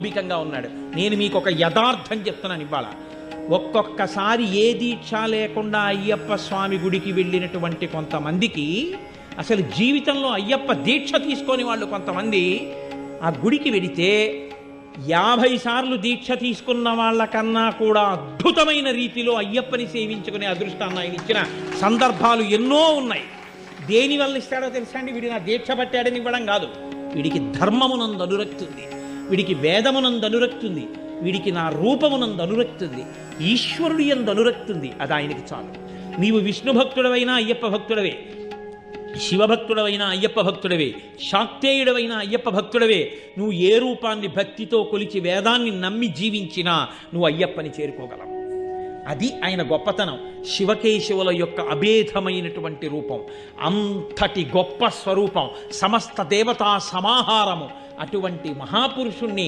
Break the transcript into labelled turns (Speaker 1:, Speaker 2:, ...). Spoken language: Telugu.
Speaker 1: గా ఉన్నాడు. నేను మీకు ఒక యథార్థం చెప్తున్నాను ఇవాళ. ఒక్కొక్కసారి ఏ దీక్ష లేకుండా అయ్యప్ప స్వామి గుడికి వెళ్ళినటువంటి కొంతమందికి అసలు జీవితంలో అయ్యప్ప దీక్ష తీసుకొని వాళ్ళు కొంతమంది ఆ గుడికి వెడితే 50 సార్లు దీక్ష తీసుకున్న వాళ్ళకన్నా కూడా అద్భుతమైన రీతిలో అయ్యప్పని సేవించుకునే అదృష్టాన్ని ఆయన ఇచ్చిన సందర్భాలు ఎన్నో ఉన్నాయి. దేనివల్ల ఇస్తాడో తెలుసా అండి? వీడి నా దీక్ష పట్టాడని ఇవ్వడం కాదు. వీడికి ధర్మమునందు అనురక్తి ఉంది, వీడికి వేదమునందు అనురక్తి ఉంది, వీడికి నా రూపమునందు అనురక్తి ఉంది, ఈశ్వరుడి యందు అనురక్తి ఉంది. అది ఆయనకి చాలు. నీవు విష్ణు భక్తుడవైనా అయ్యప్ప భక్తుడవే, శివభక్తుడవైనా అయ్యప్ప భక్తుడవే, శాక్తేయుడవైనా అయ్యప్ప భక్తుడవే. నువ్వు ఏ రూపాన్ని భక్తితో కొలిచి వేదాన్ని నమ్మి జీవించినా నువ్వు అయ్యప్పని చేరుకోగలవు. అది ఆయన గొప్పతనం. శివకేశవుల యొక్క అభేదమైనటువంటి రూపం, అంతటి గొప్ప స్వరూపం, సమస్త దేవతా సమాహారము. అటువంటి మహాపురుషుణ్ణి